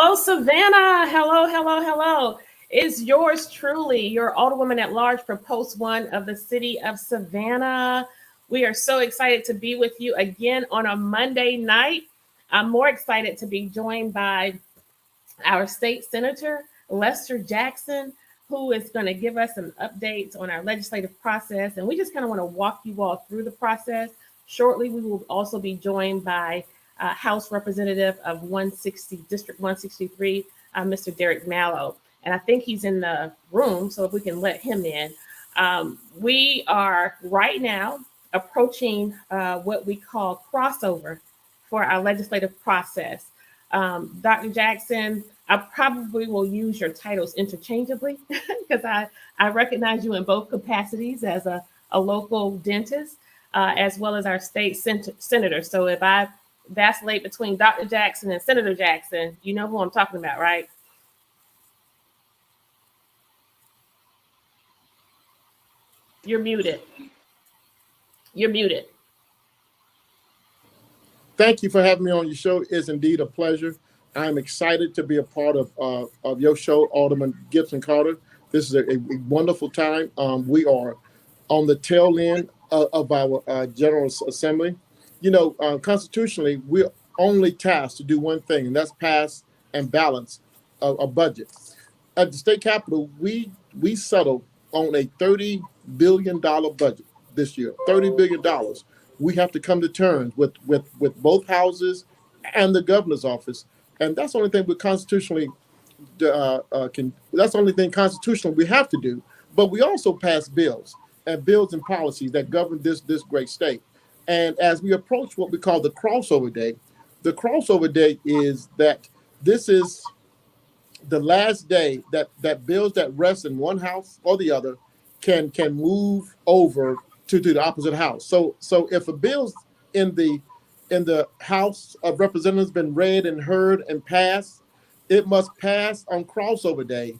Hello, Savannah. Hello, hello, hello. It's yours truly, your Alderwoman at Large for Post 1 of the City of Savannah. We are so excited to be with you again on a Monday night. I'm more excited to be joined by our state senator, Lester Jackson, who is going to give us some updates on our legislative process. And we just kind of want to walk you all through the process. Shortly, we will also be joined by House Representative of 160, District 163, Mr. Derek Mallow. And I think he's in the room, so if we can let him in. We are right now approaching what we call crossover for our legislative process. Dr. Jackson, I probably will use your titles interchangeably because I recognize you in both capacities as a local dentist as well as our state senator. So if I vacillate between Dr. Jackson and Senator Jackson, you know who I'm talking about, right? You're muted. You're muted. Thank you for having me on your show. It's indeed a pleasure. I'm excited to be a part of your show, Alderman Gibson Carter. This is a wonderful time. We are on the tail end of our General Assembly. You know, constitutionally, we're only tasked to do one thing, and that's pass and balance a budget. At the state capitol, we settled on a $30 billion budget this year, $30 billion. We have to come to terms with both houses and the governor's office. And that's the only thing we constitutionally that's the only thing constitutionally we have to do. But we also pass bills and policies that govern this great state. And as we approach what we call the crossover day is that this is the last day that bills that rest in one house or the other can move over to the opposite house. So if a bill's in the House of Representatives been read and heard and passed, it must pass on crossover day.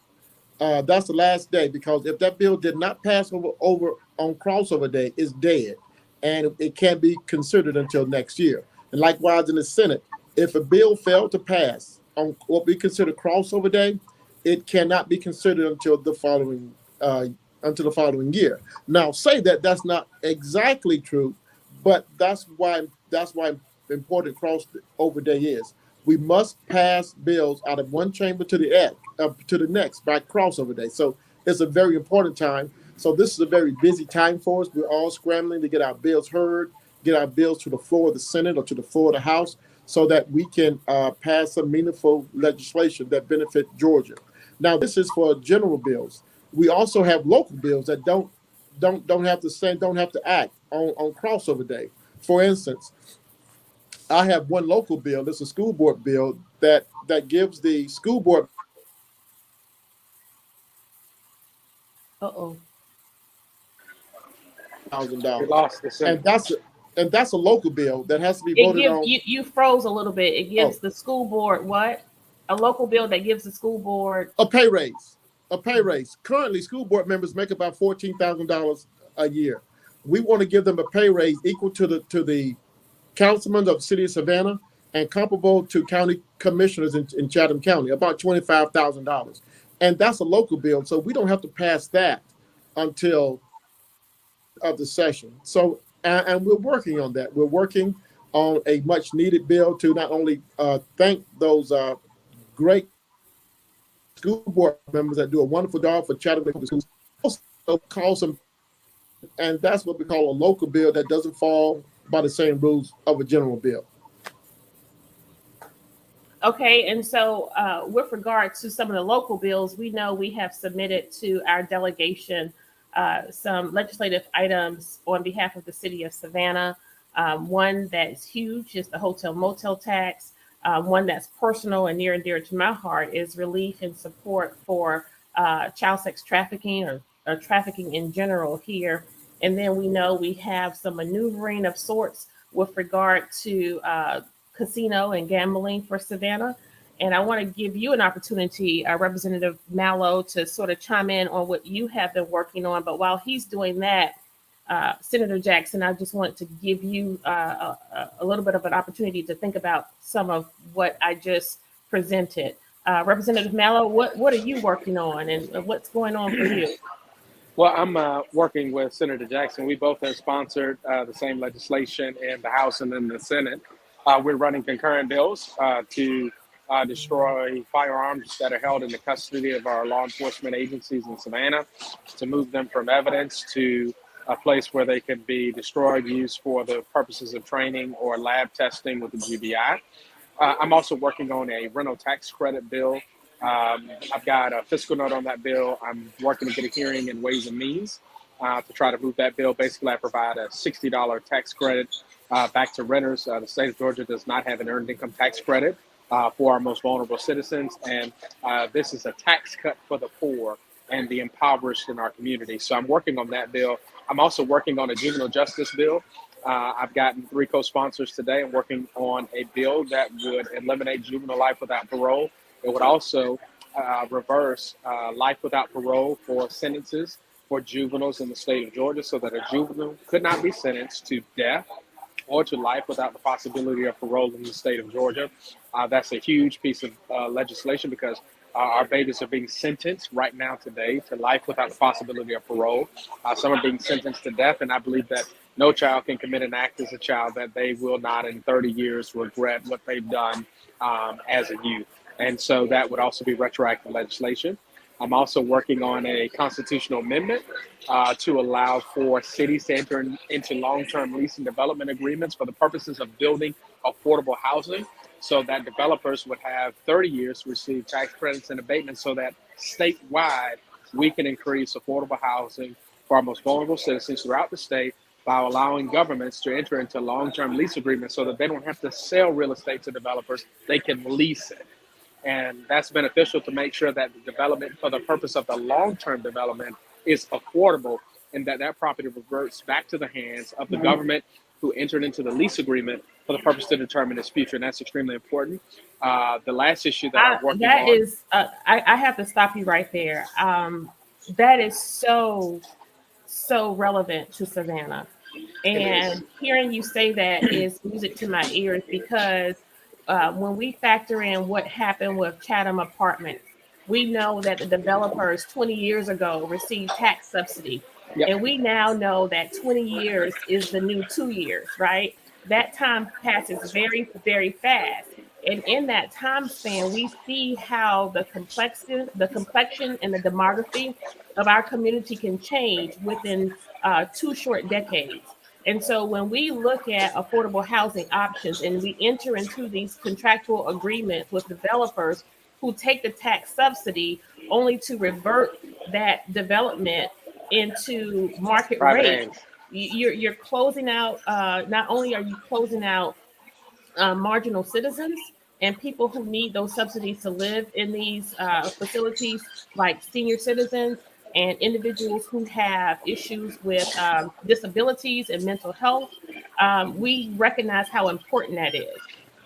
That's the last day, because if that bill did not pass over on crossover day, it's dead, and it can't be considered until next year. And likewise in the Senate, if a bill failed to pass on what we consider crossover day, it cannot be considered until the following year. Now, say that that's not exactly true, but that's why important crossover day is. We must pass bills out of one chamber to the next by crossover day. So it's a very important time. So this is a very busy time for us. We're all scrambling to get our bills heard, get our bills to the floor of the Senate or to the floor of the House, so that we can pass some meaningful legislation that benefit Georgia. Now, this is for general bills. We also have local bills that don't have to act on crossover day. For instance, I have one local bill. It's a school board bill that gives the school board $1,000, and that's a local bill that has to be voted on. You froze a little bit. It gives the school board what? A local bill that gives the school board a pay raise. Currently, school board members make about $14,000 a year. We want to give them a pay raise equal to the councilmen of the city of Savannah and comparable to county commissioners in Chatham County, about $25,000. And that's a local bill, so we don't have to pass that until of the session. So, and we're working on that. We're working on a much needed bill to not only thank those great school board members that do a wonderful job for Chatham schools, also call some, and that's what we call a local bill that doesn't fall by the same rules of a general bill. Okay, and so with regard to some of the local bills, we know we have submitted to our delegation some legislative items on behalf of the city of Savannah. One that's huge is the hotel motel tax. One that's personal and near and dear to my heart is relief and support for child sex trafficking or trafficking in general here. And then we know we have some maneuvering of sorts with regard to casino and gambling for Savannah. And I want to give you an opportunity, Representative Mallow, to sort of chime in on what you have been working on. But while he's doing that, Senator Jackson, I just want to give you a little bit of an opportunity to think about some of what I just presented. Representative Mello, what are you working on, and what's going on for you? Well, I'm working with Senator Jackson. We both have sponsored the same legislation in the House and in the Senate. We're running concurrent bills to destroy firearms that are held in the custody of our law enforcement agencies in Savannah, to move them from evidence to a place where they can be destroyed, used for the purposes of training or lab testing with the GBI. I'm also working on a rental tax credit bill. I've got a fiscal note on that bill. I'm working to get a hearing in Ways and Means to try to move that bill. Basically, I provide a $60 tax credit back to renters. The state of Georgia does not have an earned income tax credit for our most vulnerable citizens. And this is a tax cut for the poor and the impoverished in our community. So I'm working on that bill. I'm also working on a juvenile justice bill. I've gotten 3 co-sponsors today. I'm working on a bill that would eliminate juvenile life without parole. It would also reverse life without parole for sentences for juveniles in the state of Georgia, so that a juvenile could not be sentenced to death or to life without the possibility of parole in the state of Georgia. That's a huge piece of legislation, because our babies are being sentenced right now today to life without the possibility of parole. Some are being sentenced to death, and I believe that no child can commit an act as a child that they will not in 30 years regret what they've done as a youth. And so that would also be retroactive legislation. I'm also working on a constitutional amendment to allow for cities to enter into long-term lease and development agreements for the purposes of building affordable housing, so that developers would have 30 years to receive tax credits and abatements, so that statewide we can increase affordable housing for our most vulnerable citizens throughout the state by allowing governments to enter into long-term lease agreements so that they don't have to sell real estate to developers, they can lease it. And that's beneficial to make sure that the development for the purpose of the long-term development is affordable, and that that property reverts back to the hands of the government who entered into the lease agreement for the purpose to determine its future. And that's extremely important. The last issue that I'm working on. I have to stop you right there. That is so relevant to Savannah. And hearing you say that is music to my ears, because when we factor in what happened with Chatham Apartments, we know that the developers 20 years ago received tax subsidy. Yep. And we now know that 20 years is the new 2 years, right? That time passes very, very fast. And in that time span, we see how the complexion and the demography of our community can change within 2 short decades. And so when we look at affordable housing options and we enter into these contractual agreements with developers who take the tax subsidy only to revert that development into market Private rate, hands. you're closing out, not only are you closing out marginal citizens and people who need those subsidies to live in these facilities, like senior citizens and individuals who have issues with disabilities and mental health. We recognize how important that is.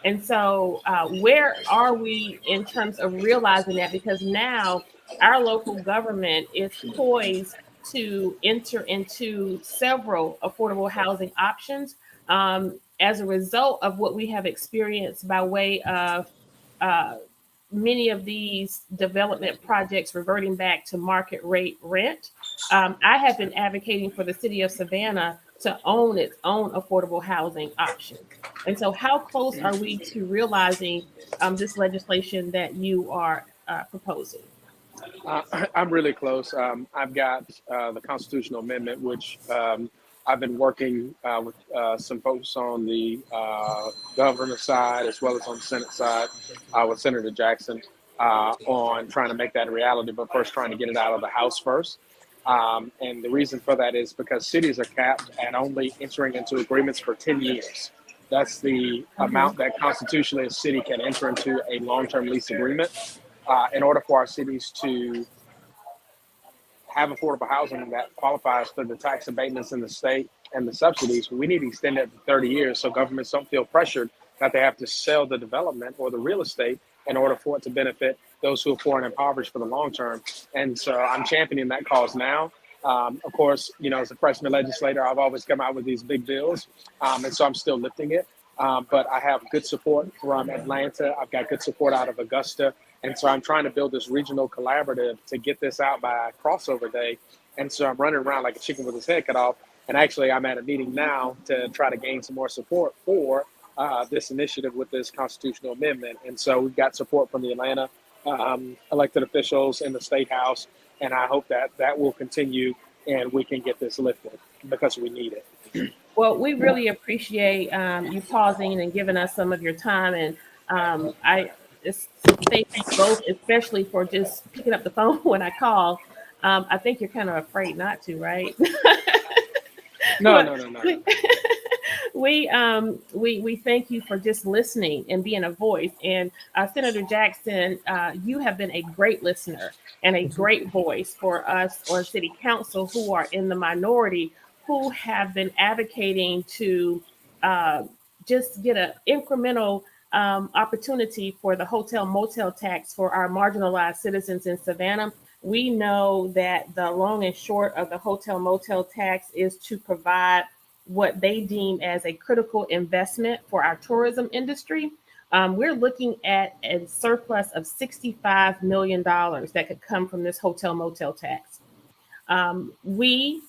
And so, where are we in terms of realizing that? Because now our local government is poised to enter into several affordable housing options as a result of what we have experienced by way of many of these development projects reverting back to market rate rent. I have been advocating for the city of Savannah to own its own affordable housing options. And so, how close are we to realizing this legislation that you are proposing? I'm really close. I've got the constitutional amendment, which I've been working with some folks on the governor side as well as on the Senate side with Senator Jackson on trying to make that a reality, but first trying to get it out of the House first. And the reason for that is because cities are capped at only entering into agreements for 10 years. That's the amount that constitutionally a city can enter into a long-term lease agreement. In order for our cities to have affordable housing that qualifies for the tax abatements in the state and the subsidies, we need to extend it to 30 years so governments don't feel pressured that they have to sell the development or the real estate in order for it to benefit those who are poor and impoverished for the long term. And so I'm championing that cause now. Of course, you know, as a freshman legislator, I've always come out with these big bills, and so I'm still lifting it. But I have good support from Atlanta. I've got good support out of Augusta. And so I'm trying to build this regional collaborative to get this out by crossover day. And so I'm running around like a chicken with his head cut off. And actually, I'm at a meeting now to try to gain some more support for this initiative with this constitutional amendment. And so we've got support from the Atlanta elected officials in the state house. And I hope that that will continue and we can get this lifted because we need it. Well, we really appreciate you pausing and giving us some of your time. And I just thank you both, especially for just picking up the phone when I call. I think you're kind of afraid not to, right? No, But no, no, no. we thank you for just listening and being a voice. And Senator Jackson, you have been a great listener and a great voice for us on City Council who are in the minority, who have been advocating to uh, just get an incremental opportunity for the hotel motel tax for our marginalized citizens in Savannah. We know that the long and short of the hotel motel tax is to provide what they deem as a critical investment for our tourism industry. We're looking at a surplus of $65 million that could come from this hotel motel tax. We,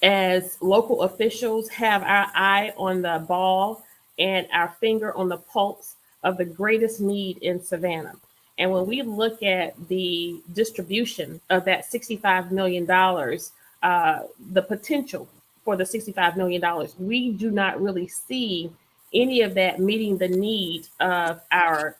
as local officials, have our eye on the ball and our finger on the pulse of the greatest need in Savannah. And when we look at the distribution of that $65 million, the potential for the $65 million, we do not really see any of that meeting the need of our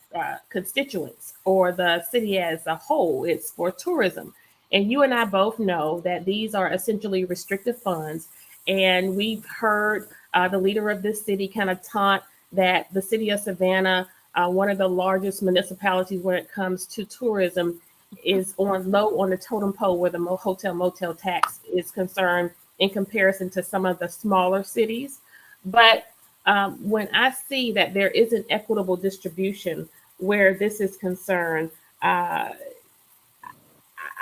constituents or the city as a whole. It's for tourism. And you and I both know that these are essentially restrictive funds. And we've heard the leader of this city kind of taunt that the city of Savannah, one of the largest municipalities when it comes to tourism, is on low on the totem pole where the hotel motel tax is concerned in comparison to some of the smaller cities. But when I see that there is an equitable distribution where this is concerned, I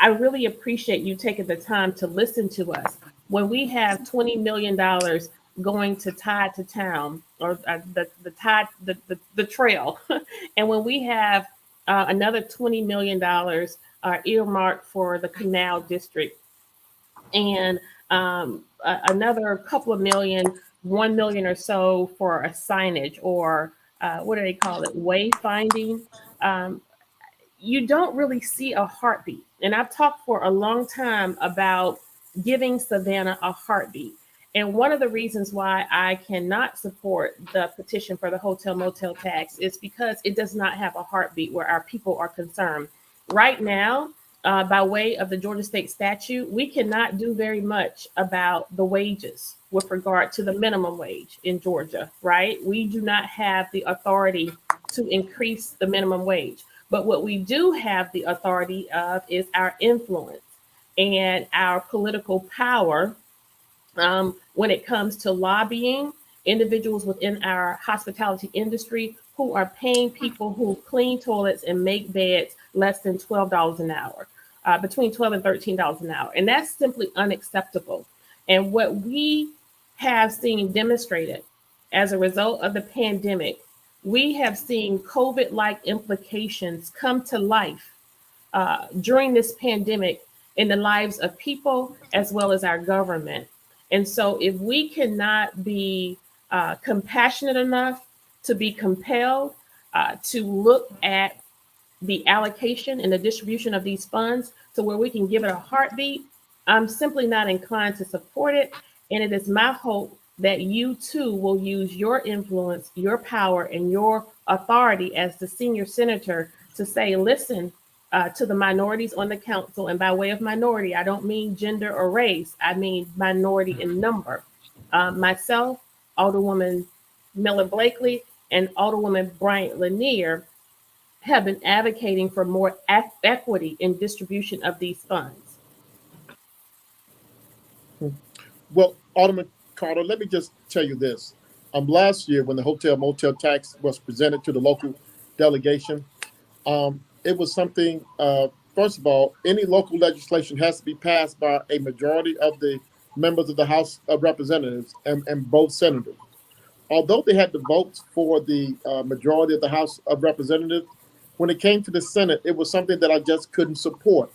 really appreciate you taking the time to listen to us. When we have $20 million going to Tide to Town or the Tide, the trail, and when we have another $20 million earmarked for the Canal District, and another couple of million, 1 million or so for a signage or what do they call it, wayfinding. Um, you don't really see a heartbeat. And I've talked for a long time about giving Savannah a heartbeat. And one of the reasons why I cannot support the petition for the hotel motel tax is because it does not have a heartbeat where our people are concerned. Right now, by way of the Georgia state statute, we cannot do very much about the wages with regard to the minimum wage in Georgia, right? We do not have the authority to increase the minimum wage. But what we do have the authority of is our influence and our political power when it comes to lobbying individuals within our hospitality industry who are paying people who clean toilets and make beds less than $12 an hour, between $12 and $13 an hour. And that's simply unacceptable. And what we have seen demonstrated as a result of the pandemic, we have seen COVID-like implications come to life during this pandemic in the lives of people as well as our government. And so if we cannot be compassionate enough to be compelled to look at the allocation and the distribution of these funds to where we can give it a heartbeat, I'm simply not inclined to support it. And it is my hope that you too will use your influence, your power, and your authority as the senior senator to say, listen, to the minorities on the council. And by way of minority, I don't mean gender or race. I mean minority in number. Myself, Alderwoman Miller Blakely, and Alderwoman Bryant Lanier have been advocating for more equity in distribution of these funds. Well, Alderman Carter, let me just tell you this. Last year, when the hotel motel tax was presented to the local delegation, it was something, first of all, any local legislation has to be passed by a majority of the members of the House of Representatives and both senators. Although they had the votes for the majority of the House of Representatives, When it came to the Senate, it was something that I just couldn't support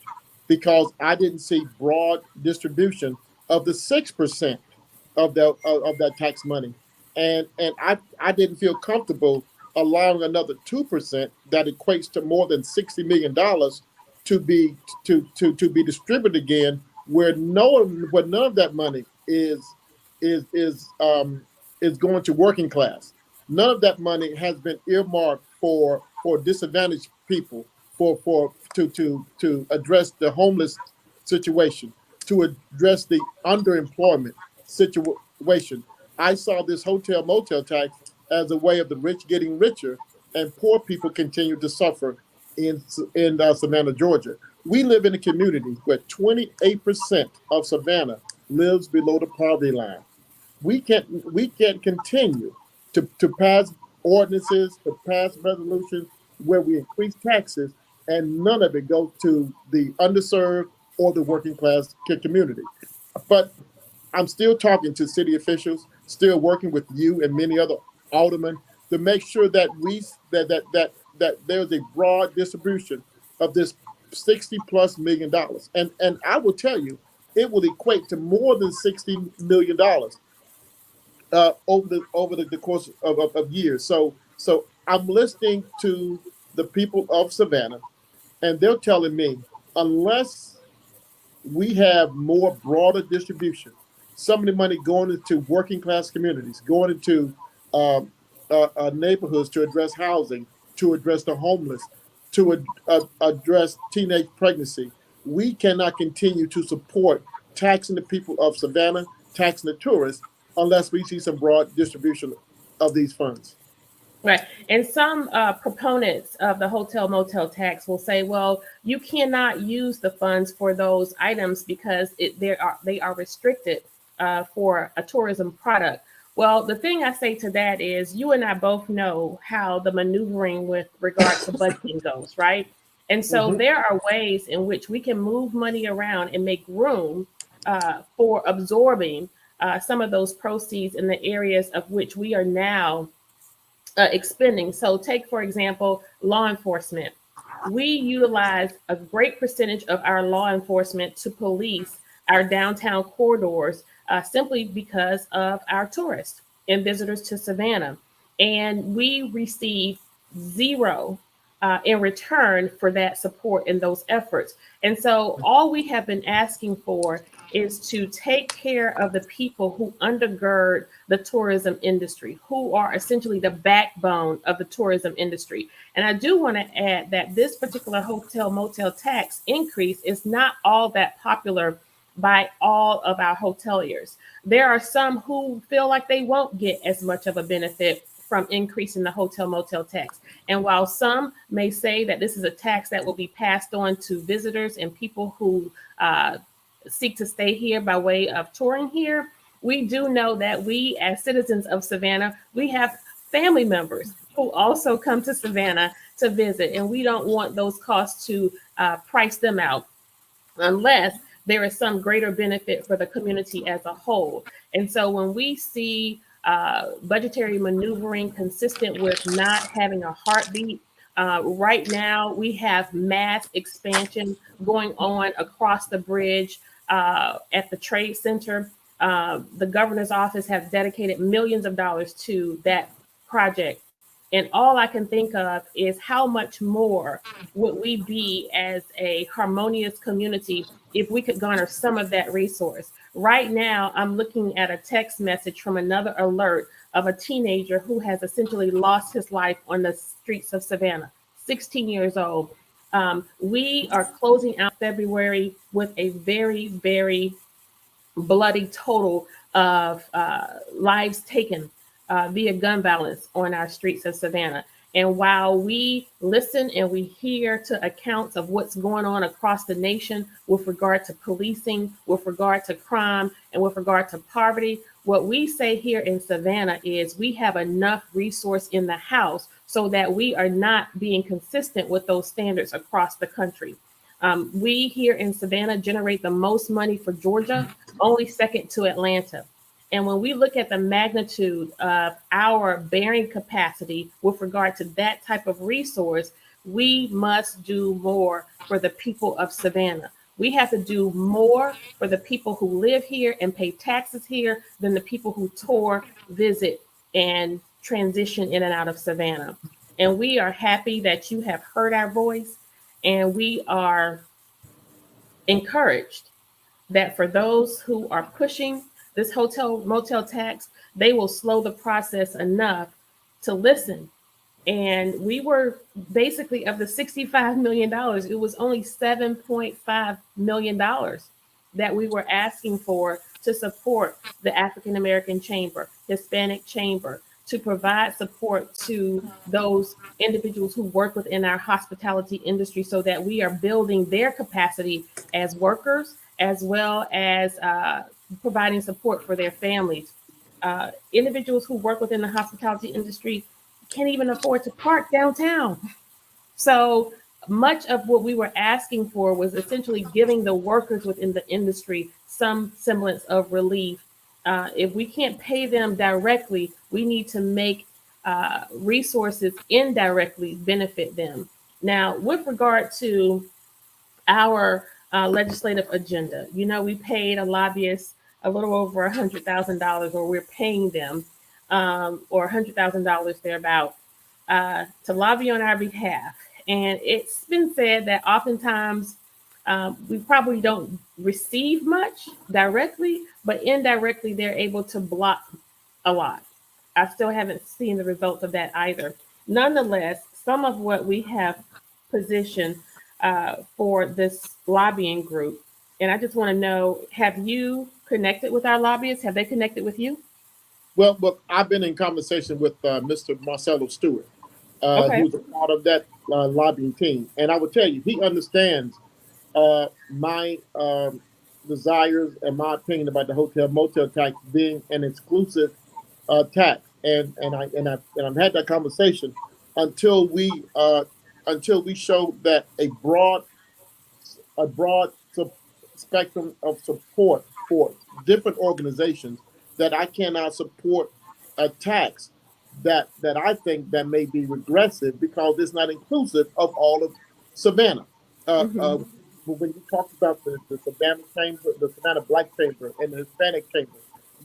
because I didn't see broad distribution of the 6% of that tax money, and I didn't feel comfortable allowing another 2% that equates to more than $60 million to be to be distributed again, where none of that money is is um, is going to working class. None of that money has been earmarked for disadvantaged people, for to address the homeless situation, to address the underemployment situation. I saw this hotel motel tax as a way of the rich getting richer and poor people continue to suffer in Savannah, Georgia. We live in a community where 28% of Savannah lives below the poverty line. We can't continue to pass ordinances, to pass resolutions where we increase taxes and none of it goes to the underserved or the working class community. But I'm still talking to city officials, still working with you and many other aldermen to make sure that there's a broad distribution of this $60+ million. And I will tell you, it will equate to more than $60 million over the course of years. So I'm listening to the people of Savannah, and they're telling me unless we have more broader distribution, some of the money going into working class communities, going into neighborhoods to address housing, to address the homeless, to address teenage pregnancy. We cannot continue to support taxing the people of Savannah, taxing the tourists, unless we see some broad distribution of these funds. Right. And some proponents of the hotel motel tax will say, well, you cannot use the funds for those items because they are restricted for a tourism product. Well, the thing I say to that is you and I both know how the maneuvering with regard to budgeting goes, right? And so Mm-hmm. there are ways in which we can move money around and make room for absorbing some of those proceeds in the areas of which we are now expending. So, take for example, law enforcement. We utilize a great percentage of our law enforcement to police our downtown corridors simply because of our tourists and visitors to Savannah. And we receive zero in return for that support and those efforts. And so, all we have been asking for is to take care of the people who undergird the tourism industry, who are essentially the backbone of the tourism industry. And I do want to add that this particular hotel motel tax increase is not all that popular by all of our hoteliers. There are some who feel like they won't get as much of a benefit from increasing the hotel motel tax. And while some may say that this is a tax that will be passed on to visitors and people who seek to stay here by way of touring here, we do know that we, as citizens of Savannah, we have family members who also come to Savannah to visit, and we don't want those costs to price them out unless there is some greater benefit for the community as a whole. And so when we see budgetary maneuvering consistent with not having a heartbeat, right now we have mass expansion going on across the bridge at the Trade Center. The governor's office has dedicated millions of dollars to that project. And all I can think of is how much more would we be as a harmonious community if we could garner some of that resource. Right now, I'm looking at a text message from another alert of a teenager who has essentially lost his life on the streets of Savannah, 16 years old. We are closing out February with a very, very bloody total of lives taken via gun violence on our streets of Savannah. And while we listen and we hear to accounts of what's going on across the nation with regard to policing, with regard to crime, and with regard to poverty, what we say here in Savannah is we have enough resource in the house so that we are not being consistent with those standards across the country. We here in Savannah generate the most money for Georgia, only second to Atlanta. And when we look at the magnitude of our bearing capacity with regard to that type of resource, we must do more for the people of Savannah. We have to do more for the people who live here and pay taxes here than the people who tour, visit, and transition in and out of Savannah. And we are happy that you have heard our voice, and we are encouraged that for those who are pushing this hotel motel tax, they will slow the process enough to listen. And we were basically, of the $65 million, it was only $7.5 million that we were asking for to support the African American Chamber, Hispanic Chamber, to provide support to those individuals who work within our hospitality industry so that we are building their capacity as workers, as well as providing support for their families. Individuals who work within the hospitality industry can't even afford to park downtown. So much of what we were asking for was essentially giving the workers within the industry some semblance of relief. If we can't pay them directly, we need to make resources indirectly benefit them. Now, with regard to our legislative agenda, we paid a lobbyist a little over $100,000, or we're paying them, or $100,000 thereabout, to lobby on our behalf. And it's been said that oftentimes we probably don't receive much directly, but indirectly they're able to block a lot. I still haven't seen the results of that either. Nonetheless, some of what we have positioned for this lobbying group, and I just want to know, have you connected with our lobbyists? Have they connected with you? Well, I've been in conversation with Mr. Marcelo Stewart, Okay. who's a part of that lobbying team, and I will tell you, he understands my desires and my opinion about the hotel motel tax being an exclusive tax, and I've had that conversation until we show that a broad spectrum of support for different organizations, that I cannot support a tax that I think that may be regressive because it's not inclusive of all of Savannah. Mm-hmm. When you talk about the Savannah Chamber, the Savannah Black Chamber, and the Hispanic Chamber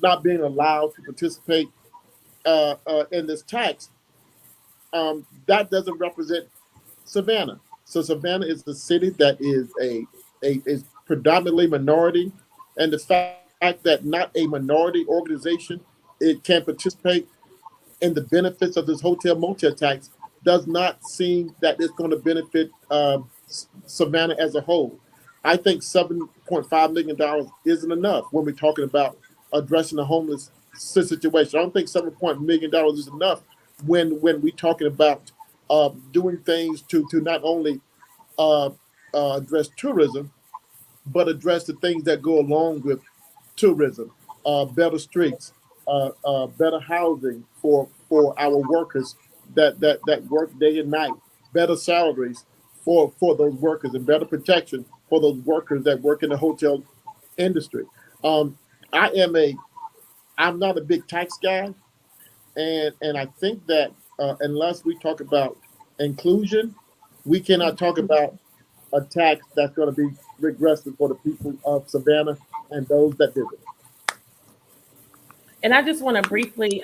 not being allowed to participate in this tax, that doesn't represent Savannah. So Savannah is a city that is predominantly minority, and the fact that not a minority organization it can participate in the benefits of this hotel motel tax does not seem that it's going to benefit Savannah as a whole. I think $7.5 million isn't enough when we're talking about addressing the homeless situation. I don't think $7 million is enough when we're talking about doing things to not only uh, address tourism, but address the things that go along with tourism, better streets, better housing for our workers that work day and night, better salaries for those workers, and better protection for those workers that work in the hotel industry. Um, I am a I'm not a big tax guy, and I think that unless we talk about inclusion, we cannot talk about a tax that's going to be regressive for the people of Savannah and those that visit. And I just want to briefly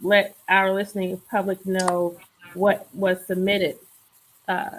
let our listening public know what was submitted uh,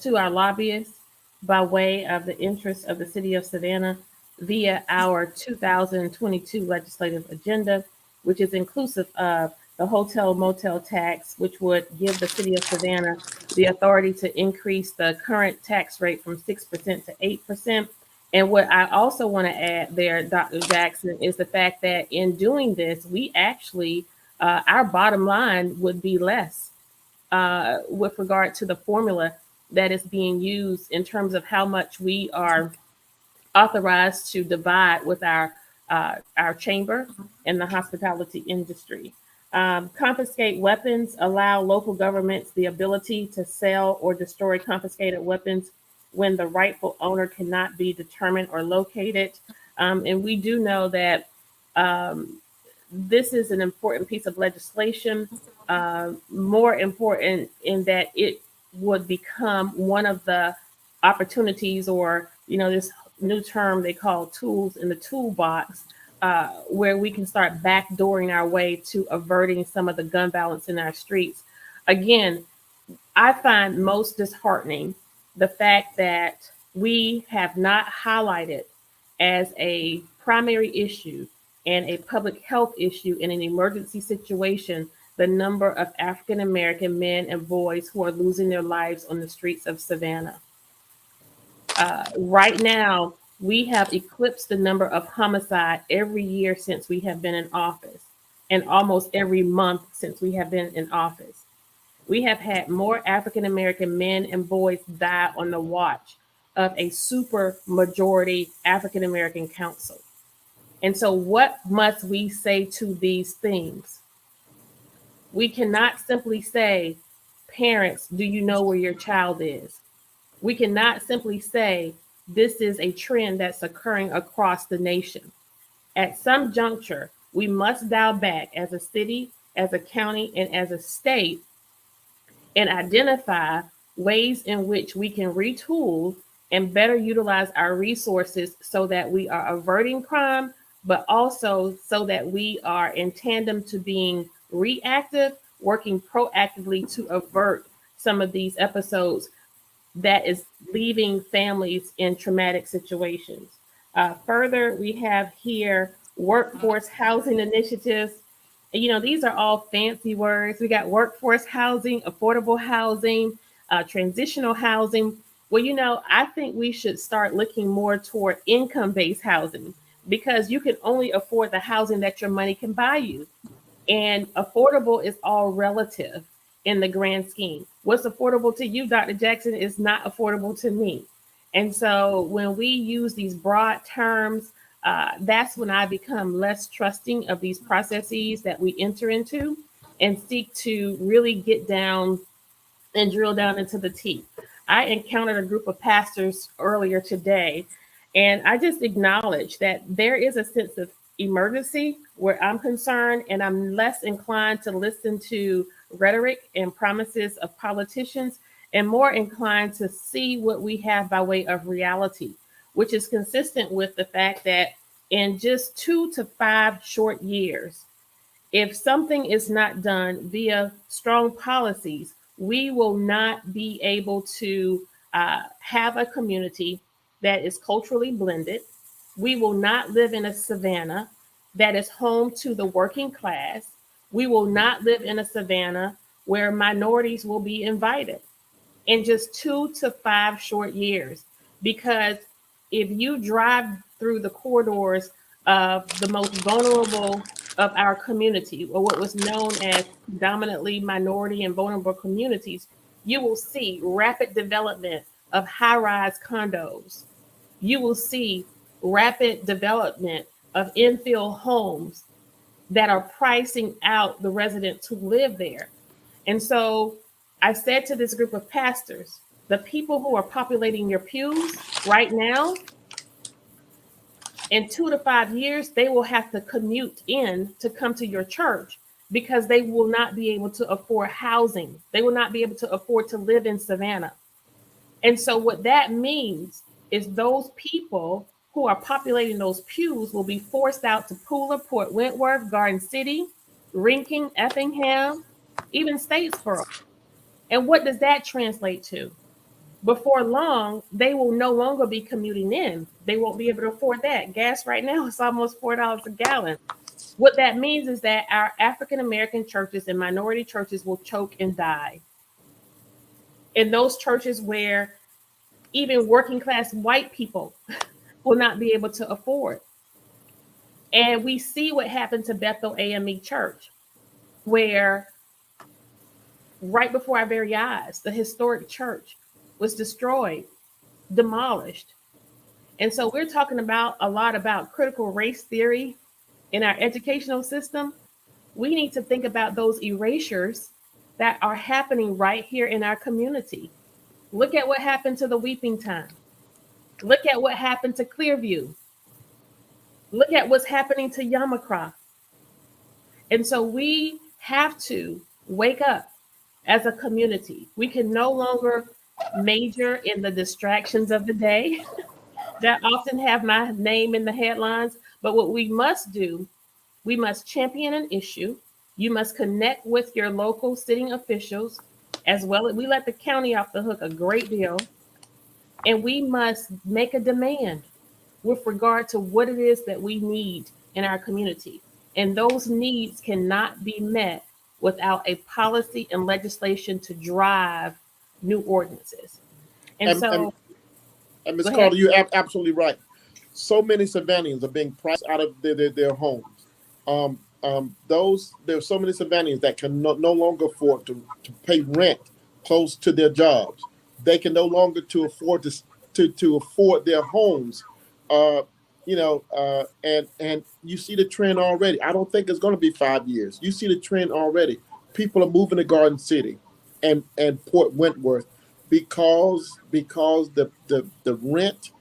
to our lobbyists by way of the interests of the city of Savannah via our 2022 legislative agenda, which is inclusive of the hotel motel tax, which would give the city of Savannah the authority to increase the current tax rate from 6% to 8%. And what I also want to add there, Dr. Jackson, is the fact that in doing this, we actually, our bottom line would be less with regard to the formula that is being used in terms of how much we are authorized to divide with our chamber and the hospitality industry. Confiscate weapons allow local governments the ability to sell or destroy confiscated weapons when the rightful owner cannot be determined or located. And we do know that um, this is an important piece of legislation more important in that it would become one of the opportunities, or this new term they call tools in the toolbox, where we can start backdooring our way to averting some of the gun violence in our streets. Again, I find most disheartening the fact that we have not highlighted as a primary issue and a public health issue in an emergency situation the number of African American men and boys who are losing their lives on the streets of Savannah. Right now, we have eclipsed the number of homicide every year since we have been in office, and almost every month since we have been in office. We have had more African American men and boys die on the watch of a super majority African American council. And so, what must we say to these things? We cannot simply say, parents, do you know where your child is? We cannot simply say, this is a trend that's occurring across the nation. At some juncture, we must dial back as a city, as a county, and as a state and identify ways in which we can retool and better utilize our resources so that we are averting crime, but also so that we are in tandem to being reactive, working proactively to avert some of these episodes that is leaving families in traumatic situations. Further, we have here workforce housing initiatives. These are all fancy words. We got workforce housing, affordable housing, transitional housing. Well, I think we should start looking more toward income-based housing, because you can only afford the housing that your money can buy you. And affordable is all relative in the grand scheme. What's affordable to you, Dr. Jackson, is not affordable to me. And so when we use these broad terms, that's when I become less trusting of these processes that we enter into and seek to really get down and drill down into the teeth. I encountered a group of pastors earlier today, and I just acknowledge that there is a sense of emergency where I'm concerned, and I'm less inclined to listen to rhetoric and promises of politicians, and more inclined to see what we have by way of reality, which is consistent with the fact that in just 2 to 5 short years, if something is not done via strong policies, we will not be able to have a community that is culturally blended. We will not live in a Savannah that is home to the working class. We will not live in a Savannah where minorities will be invited in just 2 to 5 short years. Because if you drive through the corridors of the most vulnerable of our community, or what was known as predominantly minority and vulnerable communities, you will see rapid development of high-rise condos. You will see rapid development of infill homes that are pricing out the residents who live there. And so I said to this group of pastors, the people who are populating your pews right now, in 2 to 5 years, they will have to commute in to come to your church, because they will not be able to afford housing. They will not be able to afford to live in Savannah. And so what that means is those people who are populating those pews will be forced out to Pooler, Port Wentworth, Garden City, Rinking, Effingham, even Statesboro. And what does that translate to? Before long, they will no longer be commuting in. They won't be able to afford that. Gas right now is almost $4 a gallon. What that means is that our African American churches and minority churches will choke and die. In those churches where even working class white people will not be able to afford. And we see what happened to Bethel AME Church, where right before our very eyes, the historic church was destroyed, demolished. And so we're talking about a lot about critical race theory in our educational system. We need to think about those erasures that are happening right here in our community. Look at what happened to the Weeping Time. Look at what happened to Clearview. Look at what's happening to Yamacraft. And so we have to wake up as a community. We can no longer major in the distractions of the day that often have my name in the headlines. But what we must do, we must champion an issue. You must connect with your local sitting officials as well. We let the county off the hook a great deal. And we must make a demand with regard to what it is that we need in our community. And those needs cannot be met without a policy and legislation to drive new ordinances. And And and, so, and go Ms. ahead. Carter, you're absolutely right. So many Savannahans are being priced out of their homes. There's so many Savannahans that can no longer afford to pay rent close to their jobs. They can no longer to afford to afford their homes. Uh, and you see the trend already. I don't think it's going to be 5 years. You see the trend already. People are moving to Garden City and Port Wentworth because the rent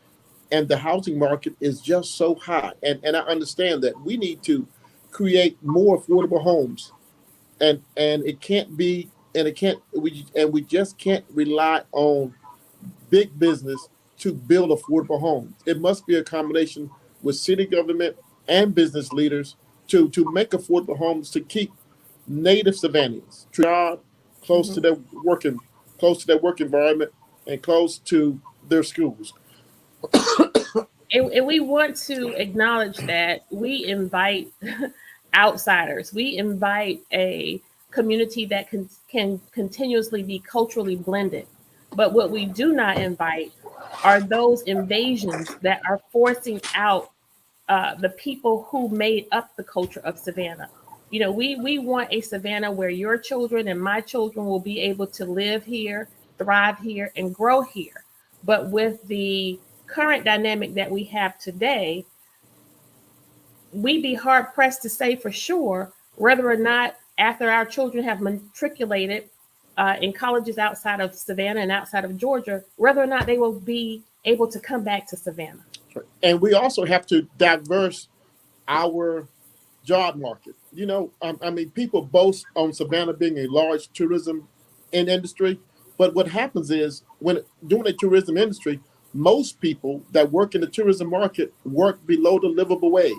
and the housing market is just so high. And I understand that we need to create more affordable homes, and it can't be, and it can't we just can't rely on big business to build affordable homes. It must be a combination with city government and business leaders to make affordable homes to keep native Savannahans job close to Mhm. their working close to their work environment and close to their schools. And we want to acknowledge that we invite outsiders. We invite a community that can continuously be culturally blended. But what we do not invite are those invasions that are forcing out the people who made up the culture of Savannah. You know, we want a Savannah where your children and my children will be able to live here, thrive here, and grow here. But with the current dynamic that we have today, we'd be hard pressed to say for sure whether or not, after our children have matriculated in colleges outside of Savannah and outside of Georgia, whether or not they will be able to come back to Savannah. And we also have to diverse our job market. I mean, people boast on Savannah being a large tourism industry, but what happens is when doing the tourism industry, most people that work in the tourism market work below the livable wage.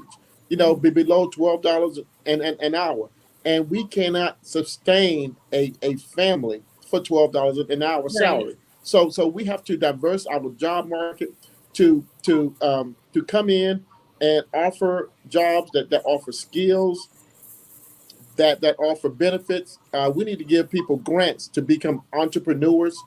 Be below $12 an hour, and we cannot sustain a family for $12 an hour Right. salary. So we have to diverse our job market to come in and offer jobs that offer skills, that offer benefits. We need to give people grants to become entrepreneurs.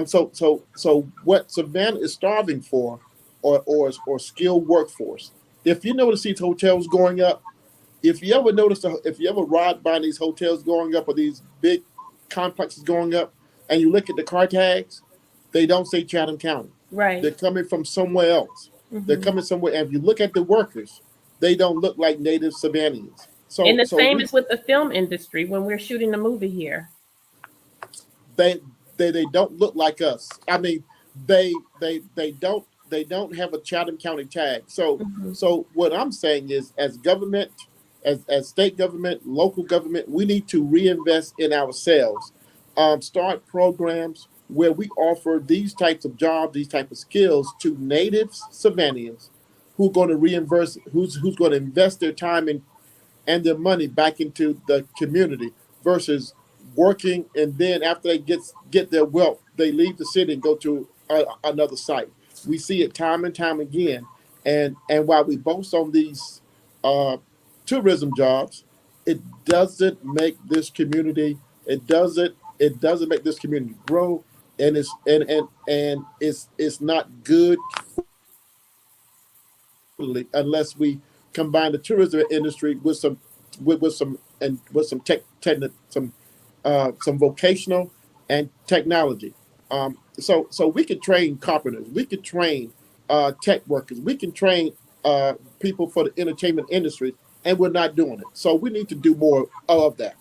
So what Savannah is starving for, or skilled workforce. If you notice these hotels going up, if you ever ride by these hotels going up or these big complexes going up, and you look at the car tags, they don't say Chatham County. Right. They're coming from somewhere else. They're Hmm. coming somewhere. And if you look at the workers, they don't look like native Savannahans. And So the so same we is with the film industry when we're shooting a movie here. they they don't look like us. I mean, they don't have a Chatham County tag. So Hmm. so what I'm saying is, as government, as state government, local government, we need to reinvest in ourselves. Start programs where we offer these types of jobs, these type of skills to native Savannahans who are going to reinvest, who's going to invest their time and their money back into the community versus working, and then after they get their wealth, they leave the city and go to another site. We see it time and time again. And while we boast on these uh, tourism jobs, it doesn't make this community. It doesn't make this community grow, and it's not good unless we combine the tourism industry with some some vocational and technology. So we could train carpenters, we could train tech workers, we can train people for the entertainment industry, and we're not doing it. So we need to do more of that.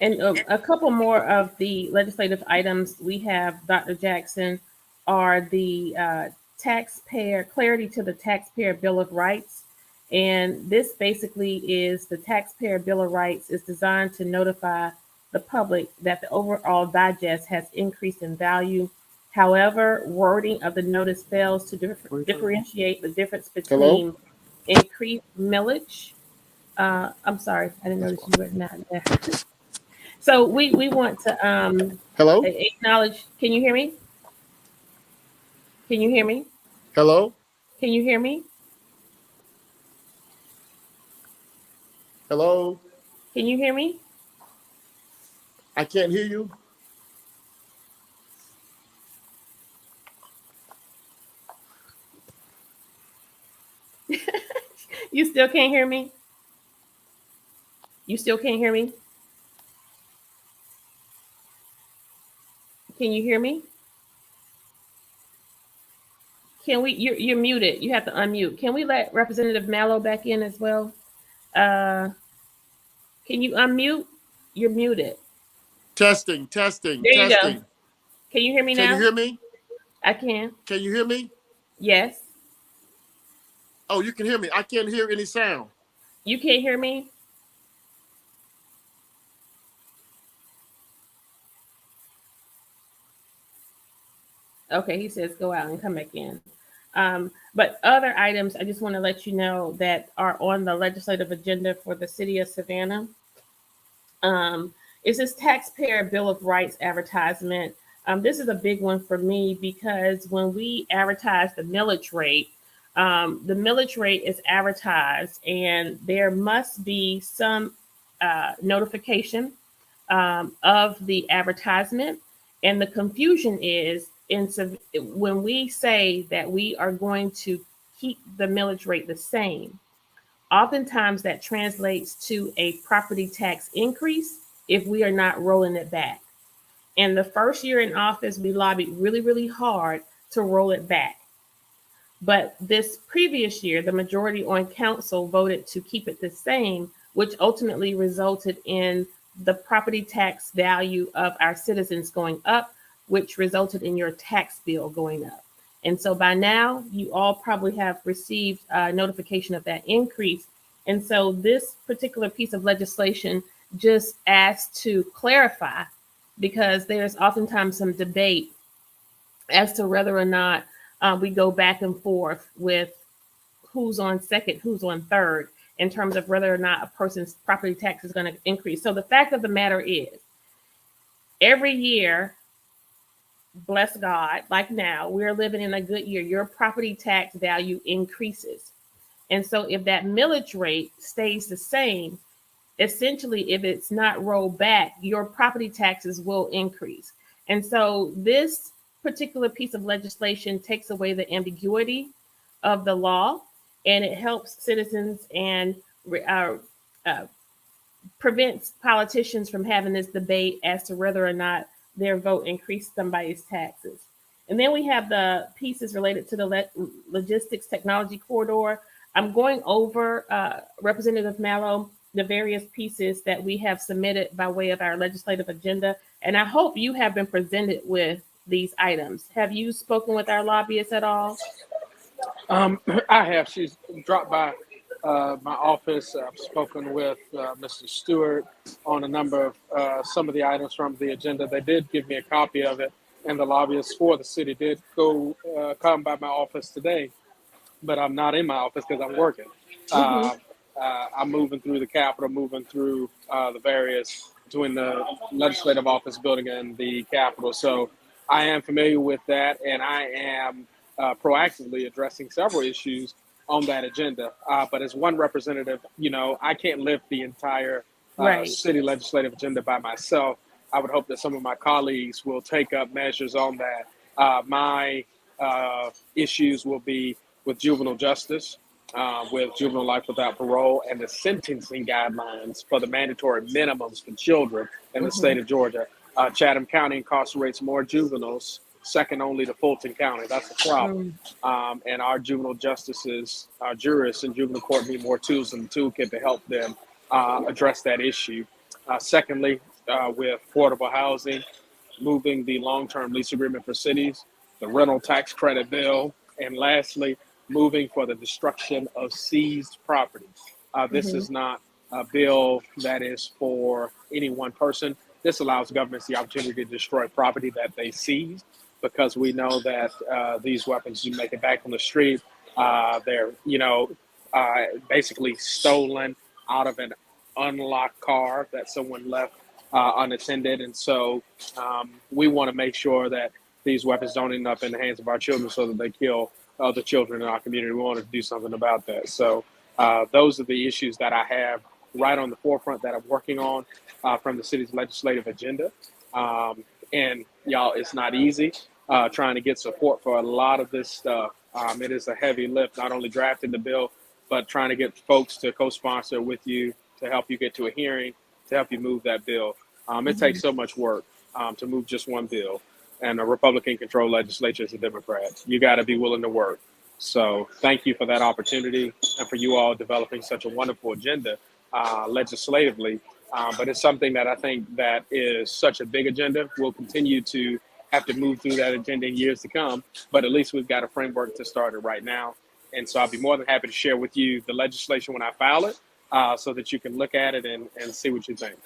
And a couple more of the legislative items we have, Dr. Jackson, are the taxpayer clarity to the taxpayer Bill of Rights And this basically is the Taxpayer Bill of Rights is designed to notify the public that the overall digest has increased in value. However, wording of the notice fails to differentiate the difference Hello? between increased millage. I'm sorry, I didn't notice you were not there. So we want to Hello? acknowledge. Can you hear me? Can you hear me? Hello? Can you hear me? Hello? Can you hear me? I can't hear you. You still can't hear me? You still can't hear me? Can you hear me? Can we? You're muted. You have to unmute. Can we let Representative Mallow back in as well? Uh, can you unmute? You're muted. Testing, testing, There you go. testing. Can you hear me Can you now? hear me? I can. Can you hear me? Yes. Oh, you can hear me. I can't hear any sound. You can't hear me? Okay, he says go out and come back in. But other items, I just want to let you know that are on the legislative agenda for the city of Savannah. Is this taxpayer bill of rights advertisement. This is a big one for me because when we advertise the millage rate is advertised, and there must be some notification of the advertisement. And the confusion is when we say that we are going to keep the millage rate the same, oftentimes that translates to a property tax increase if we are not rolling it back. And the first year in office, we lobbied really, really hard to roll it back. But this previous year, the majority on council voted to keep it the same, which ultimately resulted in the property tax value of our citizens going up, which resulted in your tax bill going up. And so by now, you all probably have received notification of that increase. And so this particular piece of legislation just asks to clarify, because there's oftentimes some debate as to whether or not we go back and forth with who's on second, who's on third, in terms of whether or not a person's property tax is going to increase. So the fact of the matter is, every year, bless God, like now, we're living in a good year, your property tax value increases. And so if that millage rate stays the same, essentially, if it's not rolled back, your property taxes will increase. And so this particular piece of legislation takes away the ambiguity of the law, and it helps citizens and prevents politicians from having this debate as to whether or not their vote increased somebody's taxes. And then we have the pieces related to the logistics technology corridor. I'm going over, Representative Mallow, the various pieces that we have submitted by way of our legislative agenda. And I hope you have been presented with these items. Have you spoken with our lobbyists at all? I have. She's dropped by my office. I've spoken with Mr. Stewart on a number of some of the items from the agenda. They did give me a copy of it, and the lobbyists for the city did come by my office today, but I'm not in my office because I'm working. Mm-hmm. I'm moving through the Capitol, moving through the various between the legislative office building and the Capitol. So I am familiar with that, and I am proactively addressing several issues on that agenda. But as one representative, I can't lift the entire Right. city legislative agenda by myself. I would hope that some of my colleagues will take up measures on that. My issues will be with juvenile justice, with juvenile life without parole, and the sentencing guidelines for the mandatory minimums for children in the state of Georgia. Chatham County incarcerates more juveniles, second only to Fulton County. That's the problem. And our juvenile justices, our jurists in juvenile court need more tools in the toolkit to help them address that issue. Secondly, with affordable housing, moving the long-term lease agreement for cities, the rental tax credit bill, and lastly, moving for the destruction of seized property. This Mhm. is not a bill that is for any one person. This allows governments the opportunity to destroy property that they seize, because we know that these weapons, you make it back on the street, they're basically stolen out of an unlocked car that someone left unattended, and so we want to make sure that these weapons don't end up in the hands of our children so that they kill other children in our community. We want to do something about that. So those are the issues that I have right on the forefront that I'm working on from the city's legislative agenda. And y'all, it's not easy trying to get support for a lot of this stuff. It is a heavy lift, not only drafting the bill, but trying to get folks to co-sponsor with you to help you get to a hearing, to help you move that bill. It takes Mhm. so much work to move just one bill, and a Republican-controlled legislature is a Democrat. You got to be willing to work. So thank you for that opportunity and for you all developing such a wonderful agenda legislatively. But it's something that I think that is such a big agenda. We'll continue to have to move through that agenda in years to come, but at least we've got a framework to start it right now. And so I'll be more than happy to share with you the legislation when I file it, so that you can look at it and see what you think.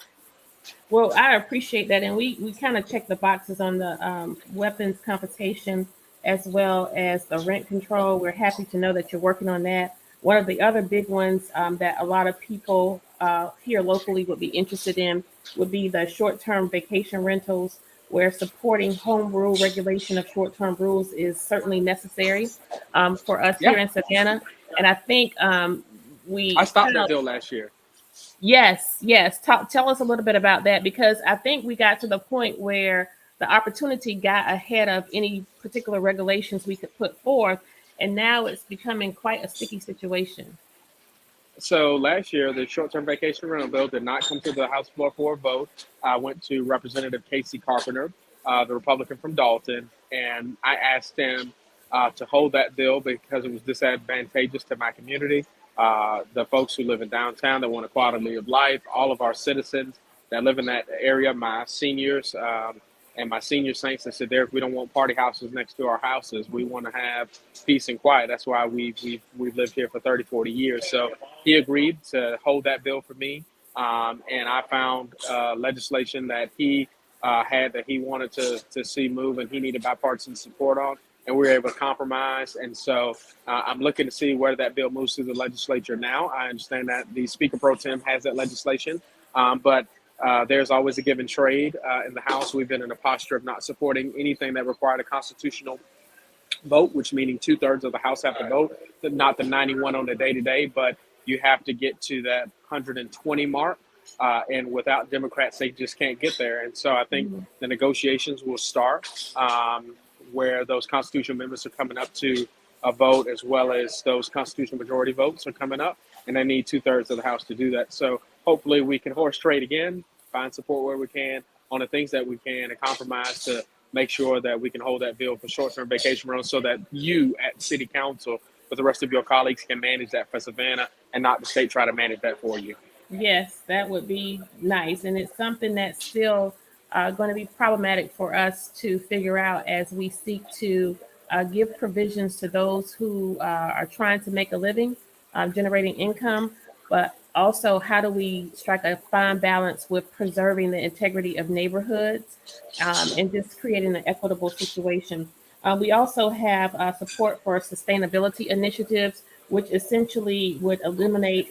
Well, I appreciate that, and we kind of check the boxes on the weapons confiscation as well as the rent control. We're happy to know that you're working on that. One of the other big ones that a lot of people here locally would be interested in would be the short-term vacation rentals, where supporting home rule regulation of short-term rules is certainly necessary for us Yeah, here in Savannah. And I think I we stopped kind that of bill last year. Yes, yes. Tell us a little bit about that, because I think we got to the point where the opportunity got ahead of any particular regulations we could put forth, and now it's becoming quite a sticky situation. So last year, the short-term vacation rental bill did not come to the House floor for a vote. I went to Representative Casey Carpenter, the Republican from Dalton, and I asked him to hold that bill because it was disadvantageous to my community, the folks who live in downtown that want a quality of life, all of our citizens that live in that area, my seniors and my senior saints that said, Derek, we don't want party houses next to our houses. We want to have peace and quiet. That's why we've lived here for 30, 40 years. So he agreed to hold that bill for me. And I found legislation that he had that he wanted to see move and he needed bipartisan support on. And we were able to compromise. And so I'm looking to see where that bill moves through the legislature now. I understand that the Speaker Pro Tem has that legislation, but there's always a give and trade in the House. We've been in a posture of not supporting anything that required a constitutional vote, which meaning 2/3 of the House have to vote, not the 91 on the day to day, but you have to get to that 120 mark. And without Democrats, they just can't get there. And so I think Mhm. the negotiations will start where those constitutional amendments are coming up to a vote, as well as those constitutional majority votes are coming up. And they need 2/3 of the House to do that. So hopefully we can horse trade again, find support where we can on the things that we can, and compromise to make sure that we can hold that bill for short-term vacation rentals so that you at City Council with the rest of your colleagues can manage that for Savannah and not the state try to manage that for you. Yes, that would be nice. And it's something that's still going to be problematic for us to figure out as we seek to give provisions to those who are trying to make a living, generating income, but also how do we strike a fine balance with preserving the integrity of neighborhoods and just creating an equitable situation. We also have support for sustainability initiatives, which essentially would eliminate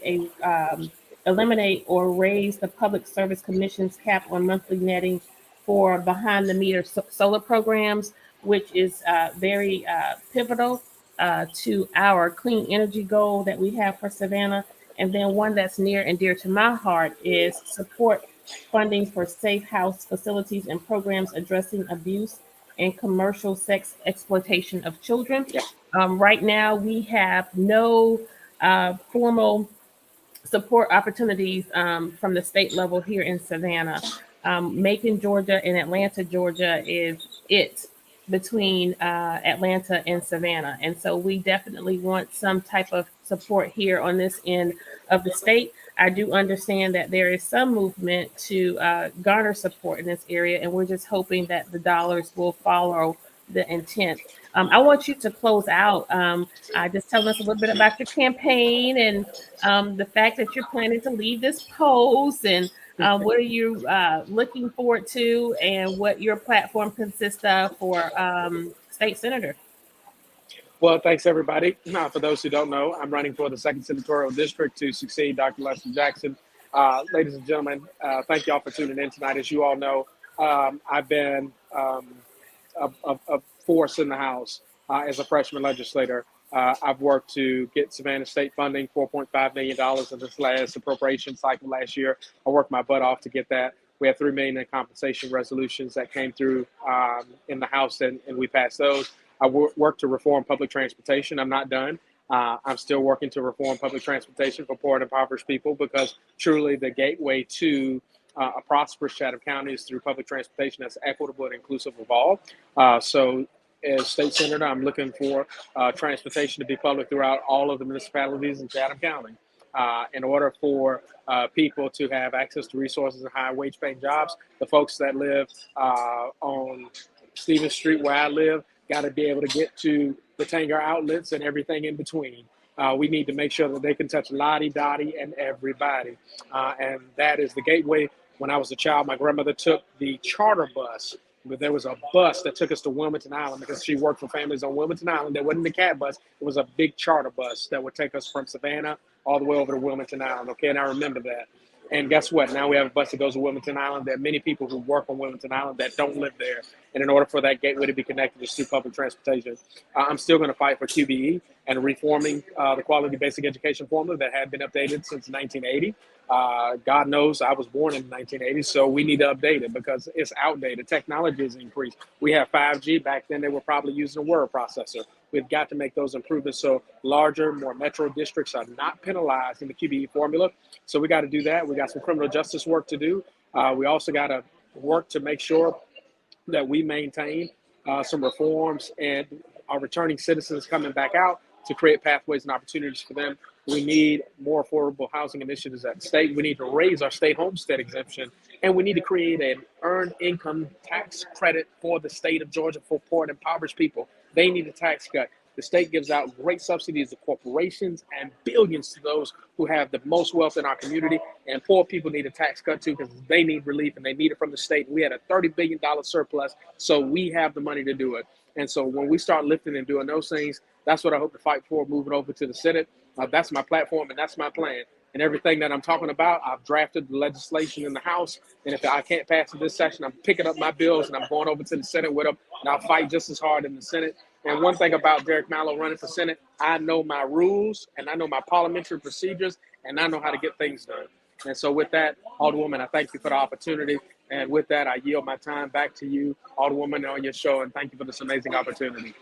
or raise the Public Service Commission's cap on monthly netting for behind the meter solar programs, which is very pivotal to our clean energy goal that we have for Savannah. And then one that's near and dear to my heart is support funding for safe house facilities and programs addressing abuse and commercial sex exploitation of children. Yeah. Right now, we have no formal support opportunities from the state level here in Savannah. Macon, Georgia, and Atlanta, Georgia is it between Atlanta and Savannah. And so we definitely want some type of support here on this end of the state. I do understand that there is some movement to garner support in this area, and we're just hoping that the dollars will follow the intent. I want you to close out. Just telling us a little bit about your campaign and the fact that you're planning to leave this post, and what are you looking forward to, and what your platform consists of for state senator. Well, thanks everybody. For those who don't know, I'm running for the second senatorial district to succeed Dr. Lester Jackson. Ladies and gentlemen, thank you all for tuning in tonight. As you all know, I've been a force in the House as a freshman legislator. I've worked to get Savannah State funding, $4.5 million in this last appropriation cycle last year. I worked my butt off to get that. We had $3 million in compensation resolutions that came through in the House, and we passed those. I worked to reform public transportation. I'm not done. I'm still working to reform public transportation for poor and impoverished people, because truly the gateway to a prosperous Chatham County is through public transportation that's equitable and inclusive of all. So as state senator, I'm looking for transportation to be public throughout all of the municipalities in Chatham County. In order for people to have access to resources and high wage paying jobs, the folks that live on Stevens Street where I live got to be able to get to the Tanger outlets and everything in between. We need to make sure that they can touch Lottie, Dottie, and everybody. And that is the gateway. When I was a child, my grandmother took the charter bus, but there was a bus that took us to Wilmington Island because she worked for families on Wilmington Island. There wasn't the cat bus. It was a big charter bus that would take us from Savannah all the way over to Wilmington Island. Okay, and I remember that. And guess what? Now we have a bus that goes to Wilmington Island. There are many people who work on Wilmington Island that don't live there. And in order for that gateway to be connected, it's through public transportation. I'm still going to fight for QBE and reforming the quality basic education formula that had been updated since 1980. God knows I was born in the 1980s, so we need to update it because it's outdated. Technology has increased. We have 5G. Back then, they were probably using a word processor. We've got to make those improvements so larger, more metro districts are not penalized in the QBE formula. So we got to do that. We got some criminal justice work to do. We also got to work to make sure that we maintain some reforms and our returning citizens coming back out to create pathways and opportunities for them. We need more affordable housing initiatives at the state. We need to raise our state homestead exemption, and we need to create an earned income tax credit for the state of Georgia for poor and impoverished people. They need a tax cut. The state gives out great subsidies to corporations and billions to those who have the most wealth in our community. And poor people need a tax cut too because they need relief and they need it from the state. We had a $30 billion surplus, so we have the money to do it. And so when we start lifting and doing those things, that's what I hope to fight for moving over to the Senate. That's my platform and that's my plan. And everything that I'm talking about, I've drafted the legislation in the House. And if I can't pass it this session, I'm picking up my bills and I'm going over to the Senate with them. And I'll fight just as hard in the Senate. And one thing about Derek Mallow running for Senate, I know my rules and I know my parliamentary procedures and I know how to get things done. And so with that, Alderwoman, I thank you for the opportunity. And with that, I yield my time back to you, Alderwoman, on your show. And thank you for this amazing opportunity.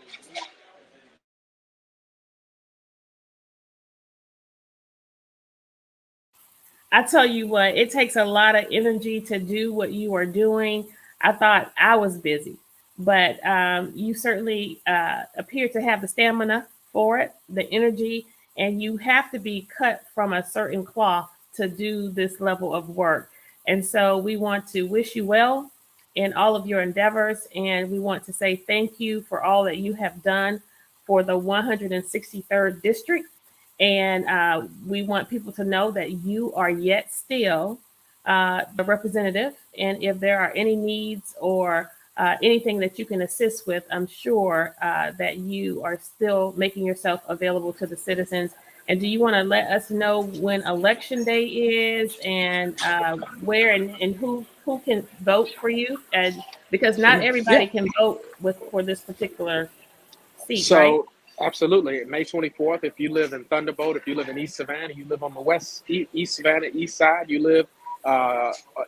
I tell you what, it takes a lot of energy to do what you are doing. I thought I was busy, but you certainly appear to have the stamina for it, the energy, and you have to be cut from a certain cloth to do this level of work. And so we want to wish you well in all of your endeavors, and we want to say thank you for all that you have done for the 163rd district. And we want people to know that you are yet still the representative. And if there are any needs or anything that you can assist with, I'm sure that you are still making yourself available to the citizens. And do you want to let us know when election day is and where and who can vote for you? And because not everybody can vote for this particular seat, right? So absolutely, May 24th. If you live in Thunderbolt, if you live in East Savannah, you live on the East Savannah East Side. You live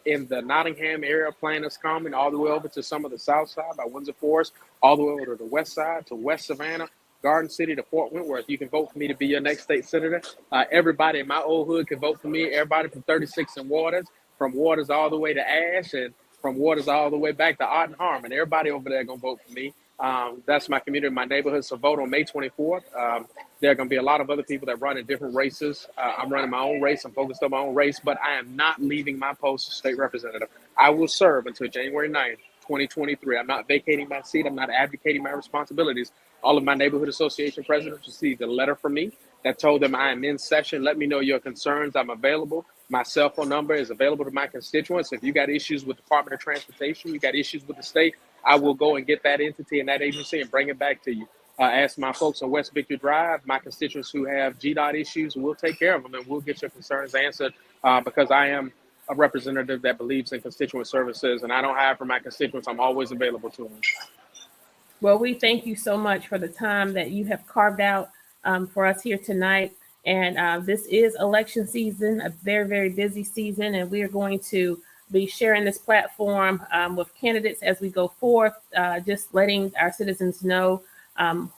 in the Nottingham area, Planters Common, all the way over to some of the South Side by Windsor Forest, all the way over to the West Side to West Savannah, Garden City to Fort Wentworth. You can vote for me to be your next state senator. Everybody in my old hood can vote for me. Everybody from 36 and Waters, from Waters all the way to Ash, and from Waters all the way back to Art and Harmon. Everybody over there gonna vote for me. That's my community, my neighborhood. So vote on May 24th. There are going to be a lot of other people that run in different races. I'm running my own race. I'm focused on my own race, but I am not leaving my post as state representative. I will serve until January 9th, 2023. I'm not vacating my seat. I'm not abdicating my responsibilities. All of my neighborhood association presidents received a letter from me that told them I am in session. Let me know your concerns. I'm available. My cell phone number is available to my constituents. If you got issues with the Department of Transportation, you got issues with the state, I will go and get that entity and that agency and bring it back to you. Ask my folks on West Victory Drive, my constituents who have GDOT issues, we'll take care of them and we'll get your concerns answered because I am a representative that believes in constituent services and I don't hide from my constituents. I'm always available to them. Well, we thank you so much for the time that you have carved out for us here tonight. And this is election season, a very, very busy season, and we are going to be sharing this platform with candidates as we go forth, just letting our citizens know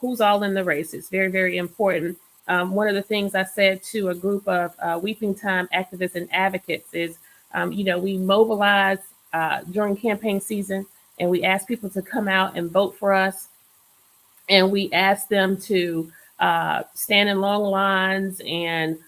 who's all in the race. It's very, very important. One of the things I said to a group of Weeping Time activists and advocates is, we mobilize during campaign season, and we ask people to come out and vote for us. And we ask them to stand in long lines and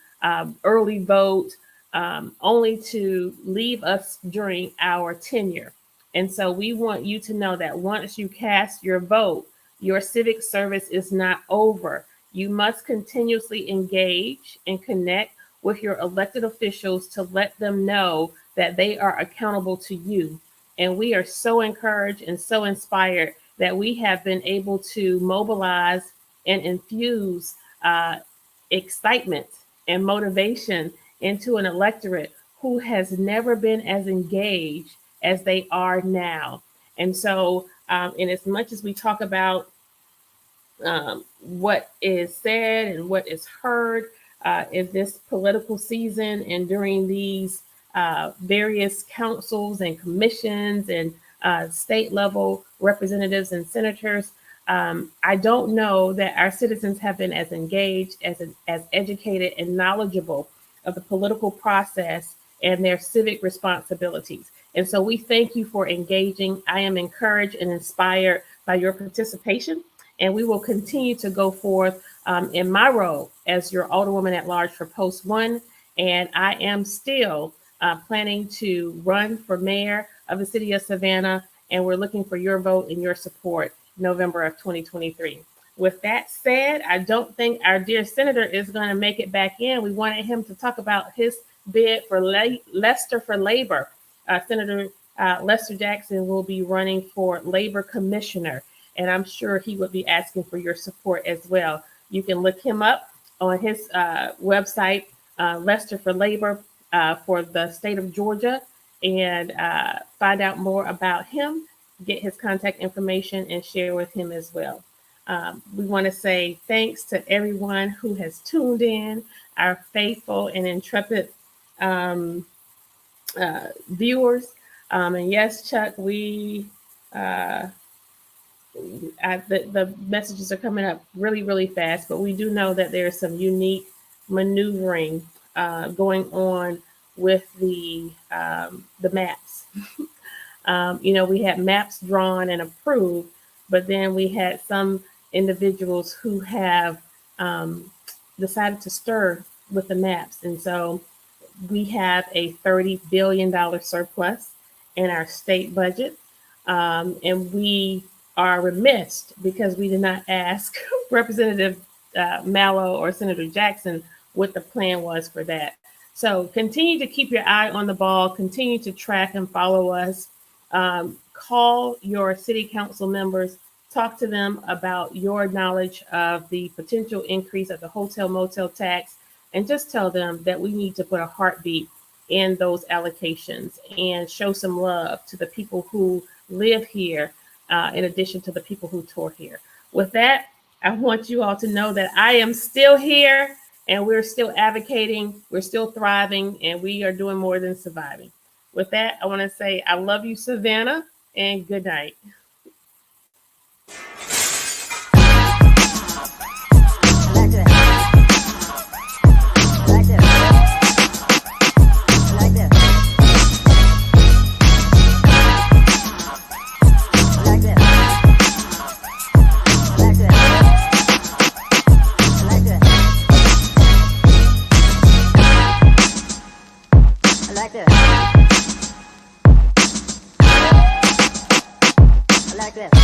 early vote, only to leave us during our tenure. And so we want you to know that once you cast your vote, your civic service is not over. You must continuously engage and connect with your elected officials to let them know that they are accountable to you. And we are so encouraged and so inspired that we have been able to mobilize and infuse excitement and motivation into an electorate who has never been as engaged as they are now. And so, in as much as we talk about what is said and what is heard in this political season and during these various councils and commissions and state level representatives and senators, I don't know that our citizens have been as engaged, as educated and knowledgeable of the political process and their civic responsibilities. And so we thank you for engaging. I am encouraged and inspired by your participation, and we will continue to go forth in my role as your Alderwoman at Large for Post 1. And I am still planning to run for mayor of the city of Savannah, and we're looking for your vote and your support November of 2023. With that said, I don't think our dear senator is going to make it back in. We wanted him to talk about his bid for Leicester for Labor. Senator Lester Jackson will be running for Labor Commissioner, and I'm sure he would be asking for your support as well. You can look him up on his website, Leicester for Labor for the state of Georgia, and find out more about him, get his contact information, and share with him as well. We want to say thanks to everyone who has tuned in, our faithful and intrepid viewers. And yes, Chuck, the messages are coming up really, really fast, but we do know that there's some unique maneuvering going on with the maps. We had maps drawn and approved, but then we had some individuals who have decided to stir with the maps. And so we have a $30 billion surplus in our state budget. And we are remiss because we did not ask Representative Mallow or Senator Jackson what the plan was for that. So continue to keep your eye on the ball, continue to track and follow us. Call your city council members, talk to them about your knowledge of the potential increase of the hotel motel tax, and just tell them that we need to put a heartbeat in those allocations and show some love to the people who live here, in addition to the people who tour here. With that, I want you all to know that I am still here and we're still advocating, we're still thriving, and we are doing more than surviving. With that, I want to say I love you, Savannah, and good night. Like this.